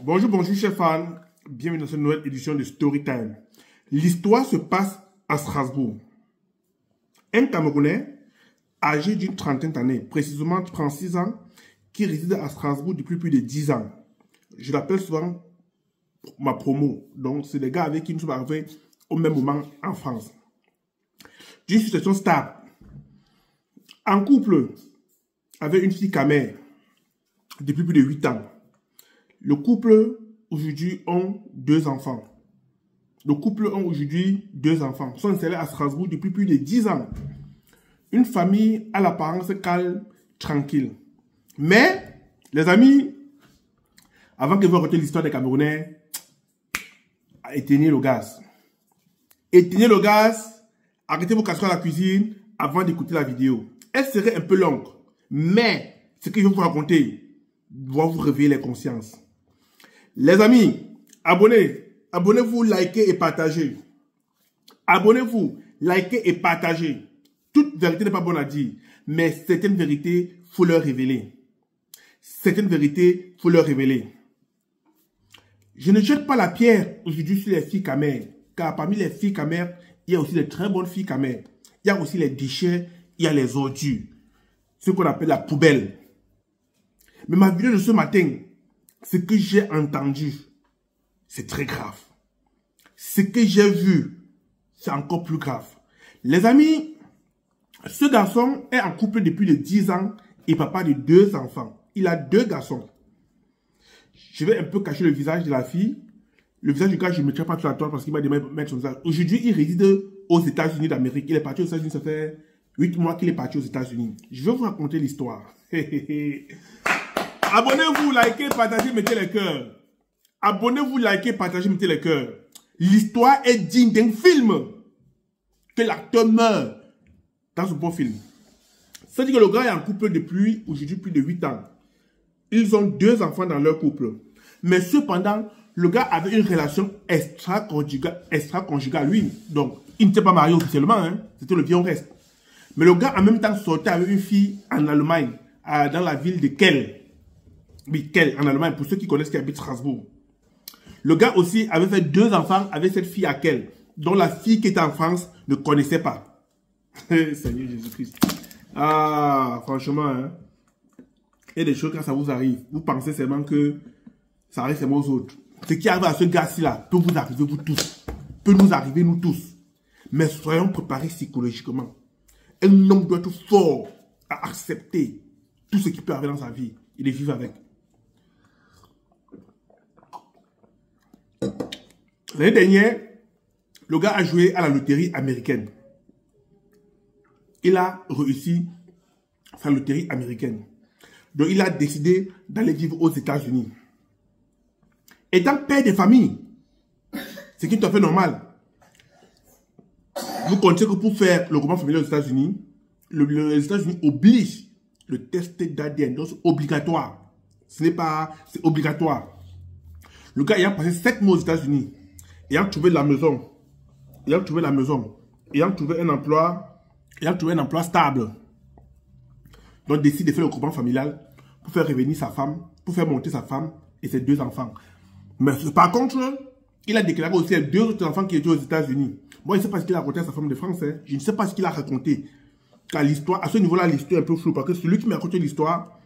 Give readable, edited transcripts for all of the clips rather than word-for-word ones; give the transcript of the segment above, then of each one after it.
Bonjour, bonjour chers fans, bienvenue dans cette nouvelle édition de Storytime. L'histoire se passe à Strasbourg. Un Camerounais âgé d'une trentaine d'années, précisément 36 ans, qui réside à Strasbourg depuis plus de 10 ans. Je l'appelle souvent ma promo, donc c'est des gars avec qui nous sommes arrivés au même moment en France. D'une situation stable, en couple avec une fille camère depuis plus de 8 ans. Le couple aujourd'hui ont 2 enfants. Le couple ont aujourd'hui 2 enfants. Ils sont installés à Strasbourg depuis plus de 10 ans. Une famille à l'apparence calme, tranquille. Mais, les amis, avant que vous racontiez l'histoire des Camerounais, éteignez le gaz. Éteignez le gaz, arrêtez vos casseroles à la cuisine avant d'écouter la vidéo. Elle serait un peu longue, mais ce que je vais vous raconter doit vous réveiller les consciences. Les amis, abonnez-vous, likez et partagez. Abonnez-vous, likez et partagez. Toute vérité n'est pas bonne à dire, mais certaines vérités, il faut leur révéler. Certaines vérités, il faut leur révéler. Je ne jette pas la pierre aujourd'hui sur les filles camères, car parmi les filles camères, il y a aussi de très bonnes filles camères. Il y a aussi les déchets, il y a les ordures, ce qu'on appelle la poubelle. Mais ma vidéo de ce matin, ce que j'ai entendu, c'est très grave. Ce que j'ai vu, c'est encore plus grave. Les amis, ce garçon est en couple depuis de 10 ans et papa de 2 enfants. Il a 2 garçons. Je vais un peu cacher le visage de la fille. Le visage du gars, je ne mettrai pas sur la toile parce qu'il m'a demandé de mettre son visage. Aujourd'hui, il réside aux États-Unis d'Amérique. Il est parti aux États-Unis, ça fait 8 mois qu'il est parti aux États-Unis. Je vais vous raconter l'histoire. Abonnez-vous, likez, partagez, mettez les cœurs. Abonnez-vous, likez, partagez, mettez les cœurs. L'histoire est digne d'un film. Que l'acteur meurt dans ce beau film. C'est-à-dire que le gars est en couple depuis aujourd'hui plus de 8 ans. Ils ont 2 enfants dans leur couple. Mais cependant, le gars avait une relation extra-conjugale, lui. Donc, il n'était pas marié officiellement, hein. C'était le vieux reste. Mais le gars, en même temps, sortait avec une fille en Allemagne, dans la ville de Kiel. Oui, Kiel, en Allemagne, pour ceux qui connaissent qui habitent Strasbourg. Le gars aussi avait fait 2 enfants avec cette fille à Kiel, dont la fille qui était en France ne connaissait pas. Seigneur Jésus-Christ. Ah, franchement, hein. Il y a des choses quand ça vous arrive. Vous pensez seulement que ça arrive seulement aux autres. Ce qui arrive à ce gars-ci là peut vous arriver vous tous. Peut nous arriver nous tous. Mais soyons préparés psychologiquement. Un homme doit être fort à accepter tout ce qui peut arriver dans sa vie et de vivre avec. L'année dernière, le gars a joué à la loterie américaine. Il a réussi sa loterie américaine. Donc, il a décidé d'aller vivre aux États-Unis. Étant père de famille, c'est tout à fait normal. Vous comptez que pour faire le regroupement familial aux États-Unis, les États-Unis obligent le test d'ADN. Donc, c'est obligatoire. Ce n'est pas... C'est obligatoire. Le gars ayant passé 7 mois aux États-Unis, ayant trouvé la maison, ayant trouvé un emploi stable, donc décide de faire le regroupement familial pour faire revenir sa femme, pour faire monter sa femme et ses 2 enfants. Mais par contre, il a déclaré aussi les 2 autres enfants qui étaient aux États-Unis. Moi, je ne sais pas ce qu'il a raconté à sa femme de France. Hein. Je ne sais pas ce qu'il a raconté. Car l'histoire, à ce niveau-là, l'histoire est un peu floue. Parce que celui qui m'a raconté l'histoire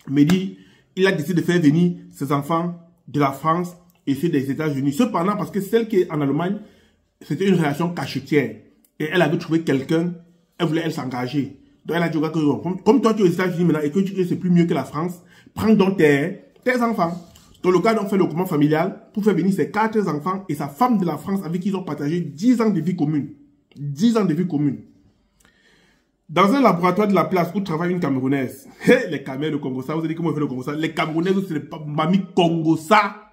me dit, il a décidé de faire venir ses enfants de la France et ceux des États-Unis. Cependant, parce que celle qui est en Allemagne, c'était une relation cachetière. Et elle avait trouvé quelqu'un, elle voulait s'engager. Donc elle a dit, comme toi tu es aux États-Unis maintenant et que tu sais c'est plus mieux que la France, prends donc tes enfants. Donc le gars a fait le regroupement familial pour faire venir ses 4 enfants et sa femme de la France avec qui ils ont partagé 10 ans de vie commune. 10 ans de vie commune. Dans un laboratoire de la place où travaille une Camerounaise, les Camerounais de Congo, ça, vous avez dit comment on fait le Congo ça? Les Camerounaises, c'est pas mamie Congo ça.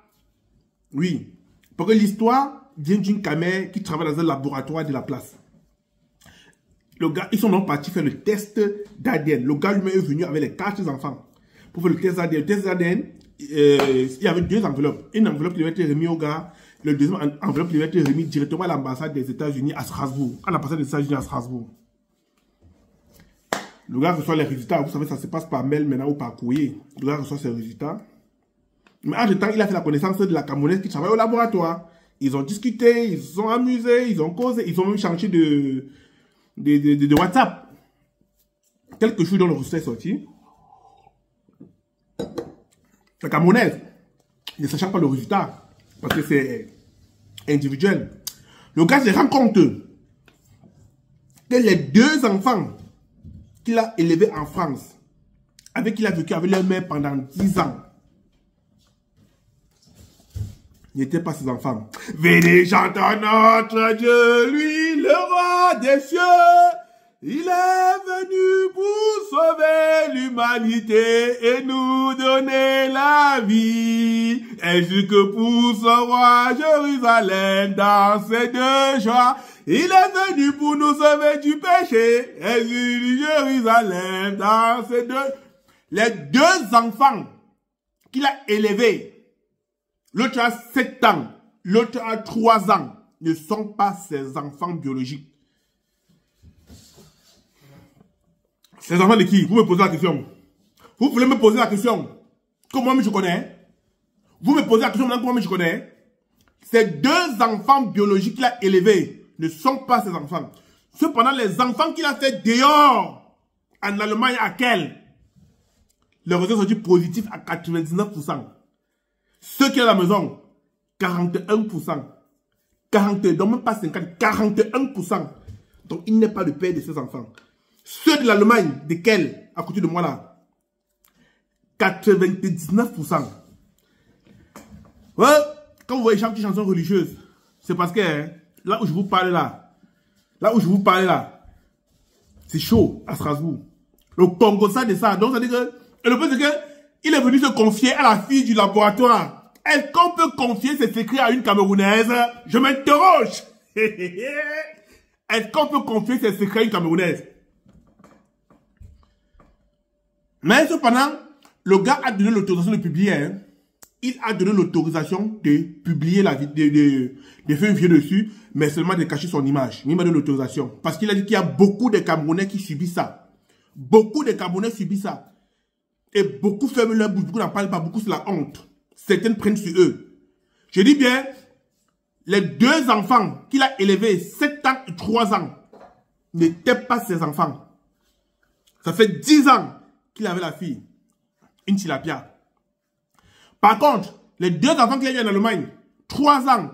Oui. Parce que l'histoire vient d'une Camère qui travaille dans un laboratoire de la place. Le gars, ils sont donc partis faire le test d'ADN. Le gars lui-même est venu avec les 4 enfants pour faire le test d'ADN. Le test d'ADN, il y avait 2 enveloppes. Une enveloppe qui devait être remise au gars. Le deuxième enveloppe qui devait être remise directement à l'ambassade des États-Unis à Strasbourg. À l'ambassade des États-Unis à Strasbourg. Le gars reçoit les résultats. Vous savez, ça se passe par mail maintenant ou par courrier. Le gars reçoit ses résultats. Mais entre-temps, il a fait la connaissance de la Camerounaise qui travaille au laboratoire. Ils ont discuté, ils se sont amusés, ils ont causé, ils ont même changé de WhatsApp. Quelques jours dans le reçu est sorti. La Camerounaise, ne sachant pas le résultat, parce que c'est individuel, le gars se rend compte que les 2 enfants qu'il a élevés en France, avec qui il a vécu avec leur mère pendant 10 ans, n'étaient pas ses enfants. Venez, chantons notre Dieu, lui, le roi des cieux. Il est venu pour sauver l'humanité et nous donner la vie. Ainsi que pour son roi Jérusalem dans ses 2 joies. Il est venu pour nous sauver du péché. Et Jérusalem dans ses 2... Les 2 enfants qu'il a élevés, l'autre a 7 ans, l'autre a 3 ans, ne sont pas ses enfants biologiques. Ces enfants de qui? Vous me posez la question. Vous voulez me poser la question? Comment je connais? Vous me posez la question maintenant, comment je connais? Ces 2 enfants biologiques qu'il a élevés ne sont pas ses enfants. Cependant, les enfants qu'il a fait dehors, en Allemagne, à quel? Le résultat sont dit positif à 99%. Ceux qui sont à la maison, 41%. 42, donc même pas 50, 41%. Donc il n'est pas le père de ses enfants. Ceux de l'Allemagne, desquels, à côté de moi là, 99%. Ouais, quand vous voyez chanter des chansons religieuses, c'est parce que hein, là où je vous parle là, c'est chaud à Strasbourg. Le Congo, ça de ça. Donc ça dit que, et le plus c'est que, il est venu se confier à la fille du laboratoire. Est-ce qu'on peut confier ses secrets à une Camerounaise? Je m'interroge. Est-ce qu'on peut confier ses secrets à une Camerounaise? Mais cependant, le gars a donné l'autorisation de publier. Hein. Il a donné l'autorisation de publier la vidéo, de faire une vidéo dessus, mais seulement de cacher son image. Il m'a donné l'autorisation. Parce qu'il a dit qu'il y a beaucoup de Camerounais qui subissent ça. Beaucoup de Camerounais subissent ça. Et beaucoup ferment leur bouche, beaucoup n'en parlent pas, beaucoup c'est la honte. Certaines prennent sur eux. Je dis bien, les 2 enfants qu'il a élevés, 7 ans et 3 ans, n'étaient pas ses enfants. Ça fait 10 ans qu'il avait la fille, une tilapia. Par contre, les 2 enfants qu'il a eu en Allemagne, 3 ans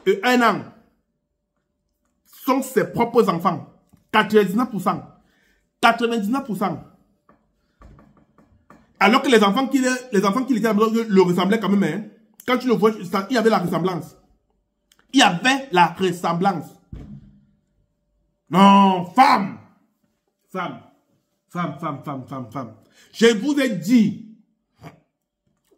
et 1 an, sont ses propres enfants. 99%. 99%. Alors que les enfants qu'il était à la maison le ressemblaient quand même. Hein. Quand tu le vois, il y avait la ressemblance. Il y avait la ressemblance. Non, femme. Femme. Je vous ai dit,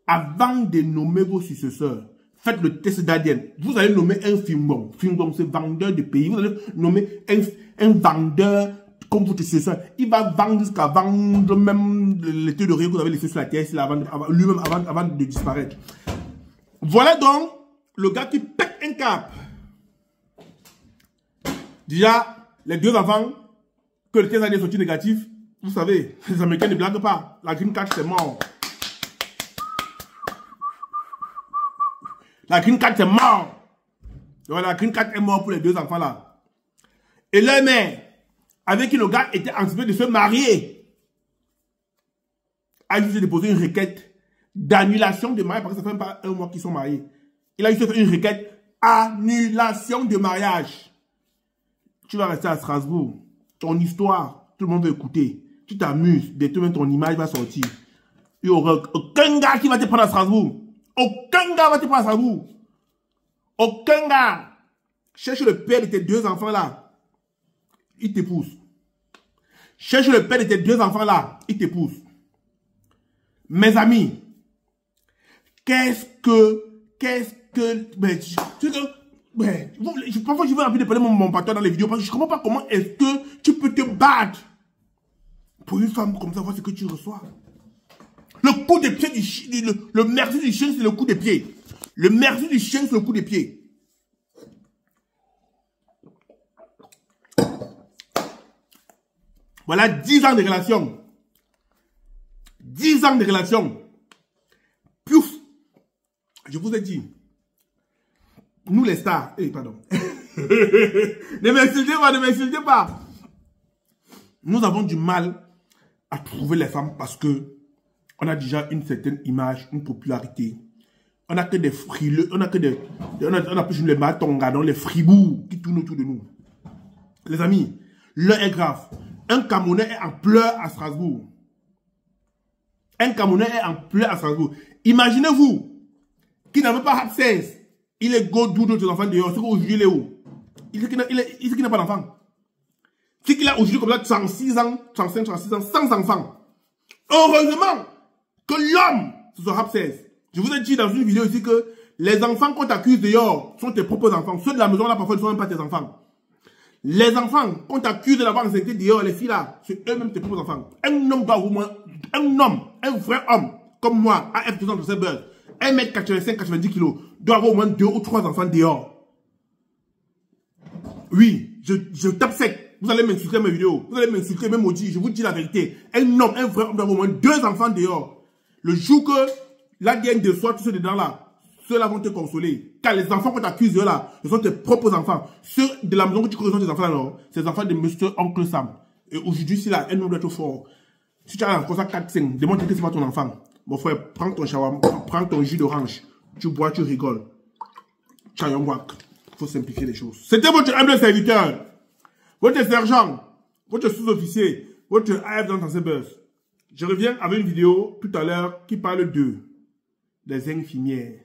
avant de nommer vos successeurs, faites le test d'ADN. Vous allez nommer un Fingbong. Fingbong, c'est vendeur de pays. Vous allez nommer un vendeur comme votre successeur. Il va vendre jusqu'à vendre même les taux de rien que vous avez laissé sur la terre lui-même avant de disparaître. Voilà donc le gars qui pète un cap. Déjà, les 2 enfants que le test ADN est sorti négatif, vous savez, les Américains ne blaguent pas. La green card, c'est mort. La green card, c'est mort. Donc, la green card est mort pour les 2 enfants là. Et leur mère, avec qui le gars était anticipé de se marier, a juste déposé une requête d'annulation de mariage, parce que ça fait pas 1 mois qu'ils sont mariés. Il a juste fait une requête annulation de mariage. Tu vas rester à Strasbourg. Ton histoire, tout le monde va écouter. Tu t'amuses, demain ton image va sortir. Il n'y aura aucun gars qui va te prendre à Strasbourg. Aucun gars va te prendre à Strasbourg. Aucun gars. Cherche le père de tes 2 enfants là. Il t'épouse. Cherche le père de tes 2 enfants là. Il t'épouse. Mes amis, parfois je veux envie de parler mon patron dans les vidéos parce que je ne comprends pas comment est-ce que tu peux te battre pour une femme comme ça, voir ce que tu reçois. Le coup de pied du chien, le merci du chien, c'est le coup de pied. Le merci du chien, c'est le coup de pied. Voilà 10 ans de relation. 10 ans de relation. Puis Je vous ai dit, nous les stars, pardon, ne m'insultez pas. Nous avons du mal à trouver les femmes parce que on a déjà une certaine image, une popularité. On n'a que des frileux, on a plus les batongas, les fribous qui tournent autour de nous. Les amis, l'heure est grave. Un Camerounais est en pleurs à Strasbourg. Un Camerounais est en pleurs à Strasbourg. Imaginez-vous qu'il n'a même pas 16. Il est godou de ses enfants dehors. C'est qu'aujourd'hui, il est où? Il sait qu'il n'a pas d'enfant. C'est qu'il a aujourd'hui comme ça 36 ans, 35, 36 ans, sans enfant. Heureusement que l'homme se soit 16. Je vous ai dit dans une vidéo ici que les enfants qu'on t'accuse dehors sont tes propres enfants. Ceux de la maison là, parfois, ne sont même pas tes enfants. Les enfants qu'on t'accuse de l'avoir enceinte dehors, les filles là, c'est eux-mêmes tes propres enfants. Un homme doit au moins, un vrai homme, comme moi, à F200 de ses buzz, 1m85, 90 kg, doit avoir au moins 2 ou 3 enfants dehors. Oui, je tape sec. Vous allez m'insulter mes vidéos. Vous allez m'insulter mes maudits. Je vous dis la vérité. Un homme, un vrai homme doit avoir au moins 2 enfants dehors. Le jour que la gang de soi, tous ceux dedans là, ceux-là vont te consoler. Car les enfants qu'on t'accuse là, ce sont tes propres enfants. Ceux de la maison que tu connais sont tes enfants là, c'est les enfants de monsieur oncle Sam. Et aujourd'hui, si là, un homme doit être fort. Si tu as encore ça 4-5, demande que c'est pas ton enfant. Mon frère, prends ton shawarma, prends ton jus d'orange. Tu bois, tu rigoles. Chayonwak. Il faut simplifier les choses. C'était votre humble serviteur, votre sergent, votre sous-officier, votre AF dans ses buzz. Je reviens avec une vidéo tout à l'heure qui parle des infirmières.